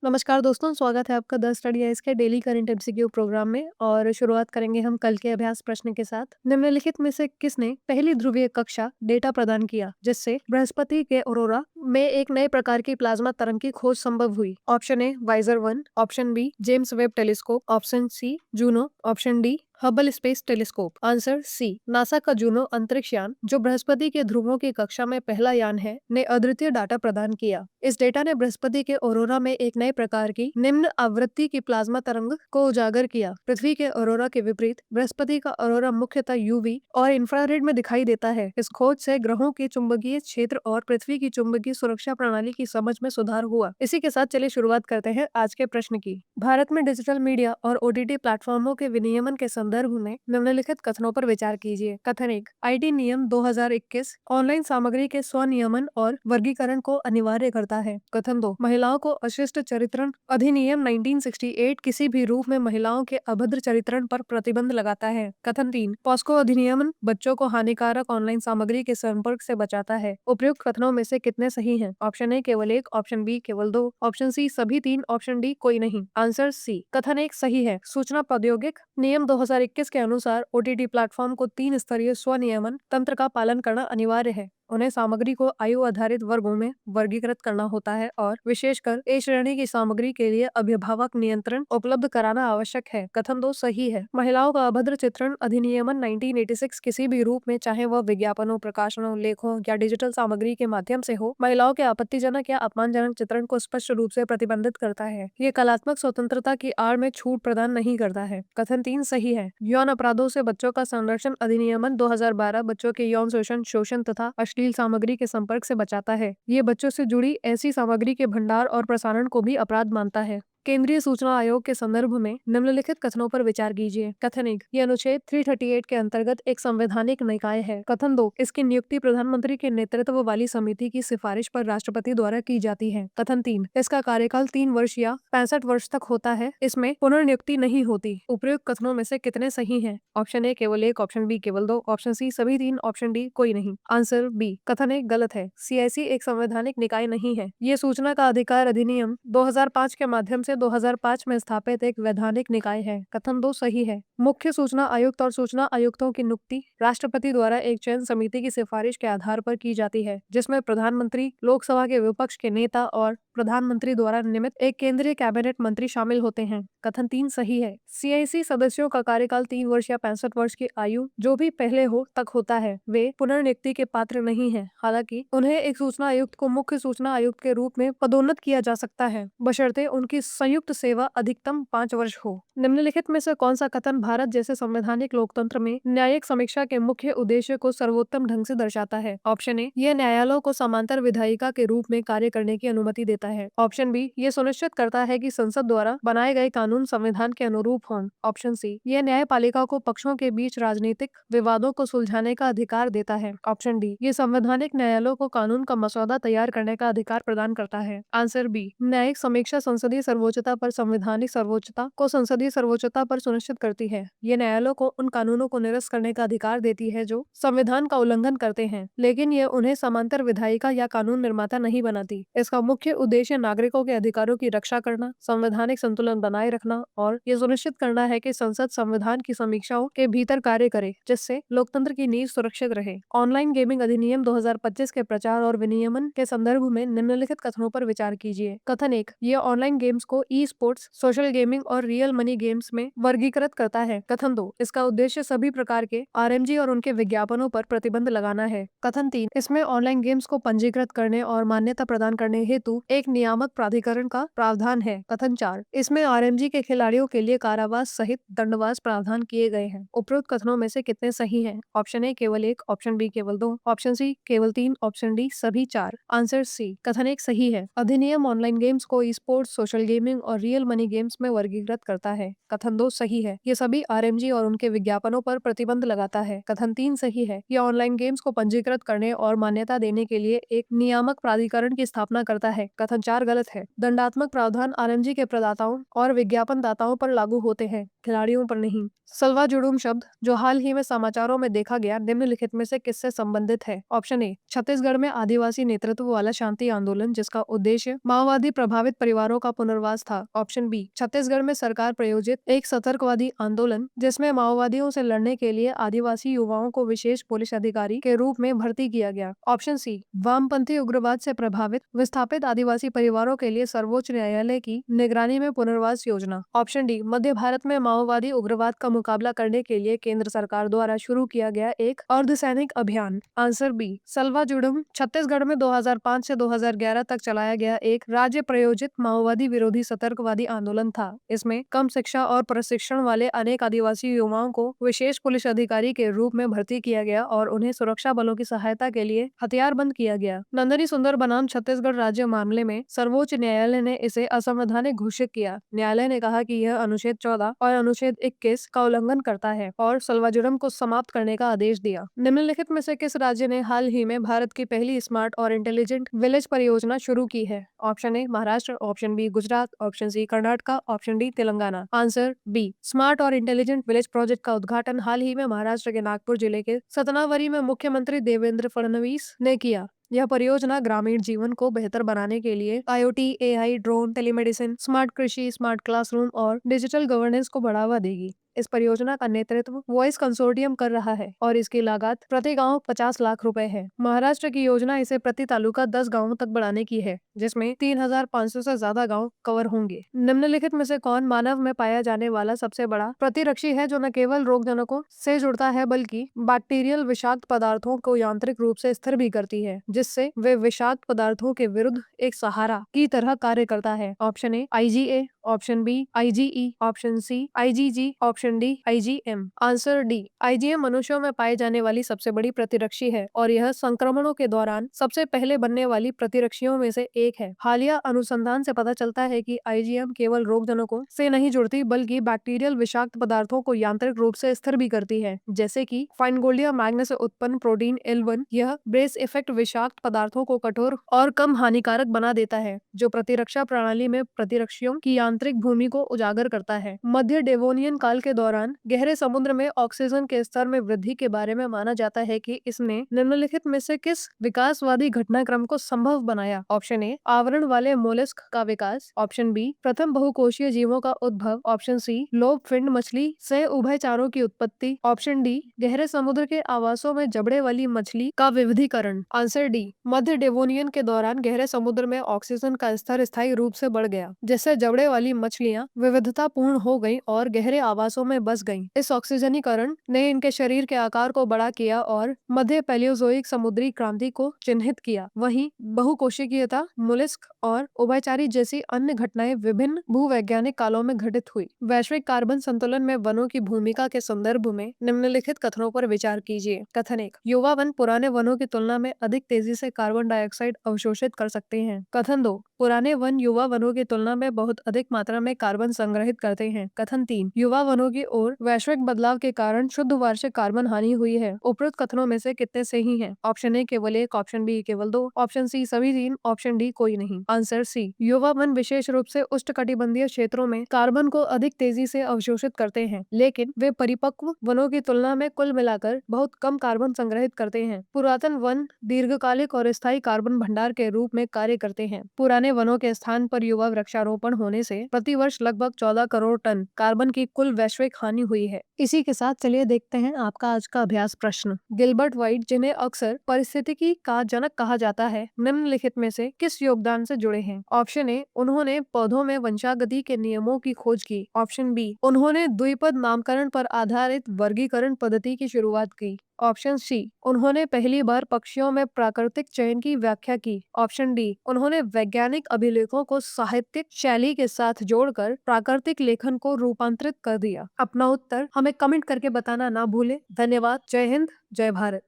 नमस्कार दोस्तों, स्वागत है आपका द स्टडी आइज के डेली करंट एमसीक्यू प्रोग्राम में। और शुरुआत करेंगे हम कल के अभ्यास प्रश्न के साथ। निम्नलिखित में से किसने पहली ध्रुवीय कक्षा डेटा प्रदान किया जिससे बृहस्पति के औरोरा में एक नए प्रकार की प्लाज्मा तरंग की खोज संभव हुई? Option A wiser 1, option B James Webb telescope, option C Juno, option D Hubble space telescope. Answer C NASA का जूनो अंतरिक्ष यान, जो बृहस्पति के ध्रुवों की कक्षा में पहला यान है, ने अद्वितीय डाटा प्रदान किया। इस डेटा ने बृहस्पति के औरोरा में एक नए प्रकार की निम्न आवृत्ति की प्लाज्मा तरंग को उजागर किया। पृथ्वी के औरोरा के विपरीत बृहस्पति का औरोरा मुख्यतः यूवी और इंफ्रारेड में दिखाई देता है। इस खोज से ग्रहों के चुंबकीय क्षेत्र और पृथ्वी की चुंबकीय सुरक्षा प्रणाली की समझ में सुधार हुआ। इसी के साथ चलिए शुरुआत करते हैं आज के प्रश्न की। भारत में डिजिटल मीडिया और ओटीटी प्लेटफॉर्मों के विनियमन के संदर्भ में निम्नलिखित कथनों पर विचार कीजिए। कथन 1, आईटी नियम 2021 ऑनलाइन सामग्री के स्वनियमन और वर्गीकरण को अनिवार्य करता है। कथन 2, महिलाओं को अशिष्ट चरित्रण अधिनियम 1968 किसी भी रूप में महिलाओं के अभद्र चरित्रण पर प्रतिबंध लगाता है। कथन 3, पॉस्को अधिनियम बच्चों को हानिकारक ऑनलाइन सामग्री के संपर्क से बचाता है। उपयुक्त कथनों में से कितने सही हैं? ऑप्शन ए केवल एक, ऑप्शन बी केवल दो, ऑप्शन सी सभी तीन, ऑप्शन डी कोई नहीं। आंसर सी कथन 1 सही है। सूचना प्रौद्योगिक नियम 2021 के अनुसार ओटीटी प्लेटफॉर्म को 3 स्तरीय स्वनियमन तंत्र का पालन करना अनिवार्य है। उन्हें सामग्री को आयु आधारित वर्गों में वर्गीकृत करना होता है और विशेषकर ए श्रेणी की सामग्री के लिए अभिभावक नियंत्रण उपलब्ध कराना आवश्यक है। कथन 2 सही है। महिलाओं का अभद्र चित्रण अधिनियमन 1986 किसी भी रूप में, चाहे वह विज्ञापनों, प्रकाशनों, लेखों या डिजिटल सामग्री के माध्यम से हो, महिलाओं के आपत्तिजनक या अपमानजनक चित्रण को स्पष्ट रूप से प्रतिबंधित करता है। ये कलात्मक स्वतंत्रता की आड़ में छूट प्रदान नहीं करता है। कथन 3 सही है। यौन अपराधों से बच्चों का संरक्षण अधिनियमन 2012 बच्चों के यौन शोषण तथा अश्लील सामग्री के संपर्क से बचाता है। ये बच्चों से जुड़ी ऐसी सामग्री के भंडार और प्रसारण को भी अपराध मानता है। केंद्रीय सूचना आयोग के संदर्भ में निम्नलिखित कथनों पर विचार कीजिए। कथन 1, ये अनुच्छेद 338 के अंतर्गत एक संवैधानिक निकाय है। कथन 2, इसकी नियुक्ति प्रधानमंत्री के नेतृत्व वाली समिति की सिफारिश पर राष्ट्रपति द्वारा की जाती है। कथन 3, इसका कार्यकाल 3 वर्ष या 65 वर्ष तक होता है। इसमें पुनर्नियुक्ति नहीं होती। उपयुक्त कथनों में से कितने सही हैं? ऑप्शन ए केवल एक, ऑप्शन बी केवल दो, ऑप्शन सी सभी तीन, ऑप्शन डी कोई नहीं। आंसर बी कथन 1 गलत है। सीआईसी एक संवैधानिक निकाय नहीं है। ये सूचना का अधिकार अधिनियम 2005 के माध्यम से 2005 में स्थापित एक वैधानिक निकाय है। कथन 2 सही है। मुख्य सूचना आयुक्त और सूचना आयुक्तों की नियुक्ति राष्ट्रपति द्वारा एक चयन समिति की सिफारिश के आधार पर की जाती है, जिसमें प्रधानमंत्री, लोकसभा के विपक्ष के नेता और प्रधानमंत्री द्वारा नियमित एक केंद्रीय कैबिनेट मंत्री शामिल होते हैं। कथन 3 सही है। सीआईसी सदस्यों का कार्यकाल 3 वर्ष या 65 वर्ष की आयु जो भी पहले हो तक होता है। वे पुनर्नियुक्ति के पात्र नहीं है। हालांकि उन्हें एक सूचना आयुक्त को मुख्य सूचना आयुक्त के रूप में पदोन्नत किया जा सकता है, बशर्ते उनकी संयुक्त सेवा अधिकतम 5 वर्ष हो। निम्नलिखित में से कौन सा कथन भारत जैसे संवैधानिक लोकतंत्र में न्यायिक समीक्षा के मुख्य उद्देश्य को सर्वोत्तम ढंग से दर्शाता है? ऑप्शन ए, यह न्यायालयों को समांतर विधायिका के रूप में कार्य करने की अनुमति देता है। ऑप्शन बी, ये सुनिश्चित करता है कि संसद द्वारा बनाए गए कानून संविधान के अनुरूप हों। ऑप्शन सी, यह न्यायपालिका को पक्षों के बीच राजनीतिक विवादों को सुलझाने का अधिकार देता है। ऑप्शन डी, ये संवैधानिक न्यायालयों को कानून का मसौदा तैयार करने का अधिकार प्रदान करता है। आंसर बी, न्यायिक समीक्षा संसदीय सर्वोच्चता पर संवैधानिक सर्वोच्चता को संसदीय सर्वोच्चता पर सुनिश्चित करती है। ये न्यायालयों को उन कानूनों को निरस्त करने का अधिकार देती है जो संविधान का उल्लंघन करते हैं, लेकिन ये उन्हें समांतर विधायिका या कानून निर्माता नहीं बनाती। इसका मुख्य उद्देश्य नागरिकों के अधिकारों की रक्षा करना, संवैधानिक संतुलन बनाए रखना और ये सुनिश्चित करना है कि संसद संविधान की समीक्षाओं के भीतर कार्य करे, जिससे लोकतंत्र की नींव सुरक्षित रहे। ऑनलाइन गेमिंग अधिनियम 2025 के प्रचार और विनियमन के संदर्भ में निम्नलिखित कथनों पर विचार कीजिए। कथन 1, यह ऑनलाइन गेम्स को ई स्पोर्ट्स, सोशल गेमिंग और रियल मनी गेम्स में वर्गीकृत करता है। कथन 2, इसका उद्देश्य सभी प्रकार के आरएमजी और उनके विज्ञापनों पर प्रतिबंध लगाना है। कथन 3, इसमें ऑनलाइन गेम्स को पंजीकृत करने और मान्यता प्रदान करने हेतु एक नियामक प्राधिकरण का प्रावधान है। कथन 4, इसमें आरएमजी के खिलाड़ियों के लिए कारावास सहित दंडवास प्रावधान किए गए हैं। उपरोक्त कथनों में से कितने सही हैं? ऑप्शन ए केवल एक, ऑप्शन बी केवल दो, ऑप्शन सी केवल तीन, ऑप्शन डी सभी चार। आंसर सी कथन 1 सही है। अधिनियम ऑनलाइन गेम्स को e sports, social gaming gaming और रियल मनी गेम्स में वर्गीकृत करता है। कथन 2 सही है, ये सभी आरएमजी और उनके विज्ञापनों पर प्रतिबंध लगाता है। कथन 3 सही है, ये ऑनलाइन गेम्स को पंजीकृत करने और मान्यता देने के लिए एक नियामक प्राधिकरण की स्थापना करता है। कथन 4 गलत है, दंडात्मक प्रावधान आरएमजी के प्रदाताओं और विज्ञापन दाताओं पर लागू होते हैं, खिलाड़ियों पर नहीं। सलवा जुडूम शब्द जो हाल ही में समाचारों में देखा गया निम्नलिखित में से किससे संबंधित है? ऑप्शन ए, छत्तीसगढ़ में आदिवासी नेतृत्व वाला शांति आंदोलन जिसका उद्देश्य माओवादी प्रभावित परिवारों का पुनर्वास था। ऑप्शन बी, छत्तीसगढ़ में सरकार प्रायोजित एक सतर्कवादी आंदोलन जिसमें माओवादियों से लड़ने के लिए आदिवासी युवाओं को विशेष पुलिस अधिकारी के रूप में भर्ती किया गया। ऑप्शन सी, वामपंथी उग्रवाद से प्रभावित विस्थापित आदिवासी परिवारों के लिए सर्वोच्च न्यायालय की निगरानी में पुनर्वास योजना। ऑप्शन डी, मध्य भारत में माओवादी उग्रवाद का मुकाबला करने के लिए केंद्र सरकार द्वारा शुरू किया गया एक अर्धसैनिक अभियान। आंसर बी, सलवा जुडूम छत्तीसगढ़ में 2005 से 2011 तक चलाया गया एक राज्य प्रायोजित माओवादी विरोधी सतर्कवादी आंदोलन था। इसमें कम शिक्षा और प्रशिक्षण वाले अनेक आदिवासी युवाओं को विशेष पुलिस अधिकारी के रूप में भर्ती किया गया और उन्हें सुरक्षा बलों की सहायता के लिए हथियारबंद किया गया। नंदनी सुंदर बनाम छत्तीसगढ़ राज्य मामले में सर्वोच्च न्यायालय ने इसे असंवैधानिक घोषित किया। न्यायालय ने कहा कि यह अनुच्छेद 14 और अनुच्छेद 21 का उल्लंघन करता है और सलवा जुडूम को समाप्त करने का आदेश दिया। निम्नलिखित में से किस राज्य ने हाल ही में भारत की पहली स्मार्ट और इंटेलिजेंट विलेज परियोजना शुरू की है? Option A, Maharashtra. Option B, Gujarat. Option C, Karnataka. Option D, Telangana. Answer B, smart और इंटेलिजेंट विलेज प्रोजेक्ट का उद्घाटन हाल ही में महाराष्ट्र के नागपुर जिले के सतनावरी में मुख्यमंत्री देवेंद्र फडणवीस ने किया। यह परियोजना ग्रामीण जीवन को बेहतर बनाने के लिए IoT, AI, drone, telemedicine, smart कृषि, स्मार्ट क्लासरूम और डिजिटल गवर्नेंस को बढ़ावा देगी। इस परियोजना का नेतृत्व वॉइस कंसोर्टियम कर रहा है और इसकी लागत प्रति गांव 50 लाख रुपए है। महाराष्ट्र की योजना इसे प्रति तालुका 10 गांवों तक बढ़ाने की है, जिसमें 3500 से ज्यादा गांव कवर होंगे। निम्नलिखित में से कौन मानव में पाया जाने वाला सबसे बड़ा प्रतिरक्षी है जो न केवल रोगजनकों से जुड़ता है बल्कि बैक्टीरियल विषाक्त पदार्थों को यांत्रिक रूप से स्थिर भी करती है, जिससे वे विषाक्त पदार्थों के विरुद्ध एक सहारा की तरह कार्य करता है? Option A, IgA। Option B, IgE। Option C, IgG। Option D, IgM। Answer D, IgM मनुष्यों में पाई जाने वाली सबसे बड़ी प्रतिरक्षी है और यह संक्रमणों के दौरान सबसे पहले बनने वाली प्रतिरक्षियों में से एक है। हालिया अनुसंधान से पता चलता है कि IgM केवल रोगजनकों से नहीं जुड़ती बल्कि बैक्टीरियल विषाक्त पदार्थों को यांत्रिक रूप से स्थिर भी करती है, जैसे कि फाइनगोल्डिया मैग्नस से उत्पन्न प्रोटीन L1। यह ब्रेस इफेक्ट विषाक्त पदार्थों को कठोर और कम हानिकारक बना देता है, जो प्रतिरक्षा प्रणाली में प्रतिरक्षियों की यांत्रिक भूमि को उजागर करता है। मध्य डेवोनियन काल के दौरान गहरे समुद्र में ऑक्सीजन के स्तर में वृद्धि के बारे में माना जाता है कि इसने निम्नलिखित में से किस विकासवादी घटनाक्रम को संभव बनाया? ऑप्शन ए, आवरण वाले मोलस्क का विकास। ऑप्शन बी, प्रथम बहुकोशीय जीवों का उद्भव। ऑप्शन सी, लोब फिंड मछली से उभयचारों की उत्पत्ति। ऑप्शन डी, गहरे समुद्र के आवासों में जबड़े वाली मछली का विविधीकरण। आंसर डी, मध्य डेवोनियन के दौरान गहरे समुद्र में ऑक्सीजन का स्तर स्थायी रूप से बढ़ गया, जिससे जबड़े वाली मछलियां विविधता पूर्ण हो गईं और गहरे आवासों में बस गईं। इस ऑक्सीजनीकरण ने इनके शरीर के आकार को बड़ा किया और मध्य पैलियोजोइक समुद्री क्रांति को चिन्हित किया। वहीं बहुकोशिकीयता, मोलस्क और उभयचारी जैसी अन्य घटनाएं विभिन्न भूवैज्ञानिक कालों में घटित हुई। वैश्विक कार्बन संतुलन में वनों की भूमिका के संदर्भ में निम्नलिखित कथनों पर विचार कीजिए। कथन 1, युवा वन पुराने वनों की तुलना में अधिक तेजी से कार्बन डाइऑक्साइड अवशोषित कर सकते हैं। कथन 2, पुराने वन युवा वनों की तुलना में बहुत अधिक मात्रा में कार्बन संग्रहित करते हैं। कथन 3, युवा वनों की ओर वैश्विक बदलाव के कारण शुद्ध वार्षिक कार्बन हानि हुई है। उपरोक्त कथनों में से कितने सही हैं? ऑप्शन ए केवल 1, ऑप्शन बी केवल 2, ऑप्शन सी सभी 3, ऑप्शन डी कोई नहीं। आंसर सी, युवा वन विशेष रूप से उष्णकटिबंधीय क्षेत्रों में कार्बन को अधिक तेजी से अवशोषित करते हैं, लेकिन वे परिपक्व वनों की तुलना में कुल मिलाकर बहुत कम कार्बन संग्रहित करते हैं। पुरातन वन दीर्घकालिक और स्थायी कार्बन भंडार के रूप में कार्य करते हैं। पुराने वनों के स्थान पर युवा वृक्षारोपण होने से प्रतिवर्ष लगभग 14 करोड़ टन कार्बन की कुल वैश्विक हानि हुई है। इसी के साथ चलिए देखते हैं आपका आज का अभ्यास प्रश्न। गिलबर्ट व्हाइट, जिन्हें अक्सर पारिस्थितिकी का जनक कहा जाता है, निम्नलिखित में से किस योगदान से जुड़े हैं? ऑप्शन ए, उन्होंने पौधों में वंशागति के नियमों की खोज की। ऑप्शन बी, उन्होंने द्विपद नामकरण पर आधारित वर्गीकरण पद्धति की शुरुआत की। ऑप्शन सी, उन्होंने पहली बार पक्षियों में प्राकृतिक चयन की व्याख्या की। ऑप्शन डी, उन्होंने वैज्ञानिक अभिलेखों को साहित्यिक शैली के साथ जोड़कर प्राकृतिक लेखन को रूपांतरित कर दिया। अपना उत्तर हमें कमेंट करके बताना ना भूलें। धन्यवाद। जय हिंद, जय भारत।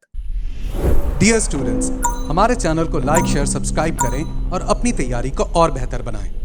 डियर स्टूडेंट्स, हमारे चैनल को लाइक, शेयर, सब्सक्राइब करें और अपनी तैयारी को और बेहतर बनाएं।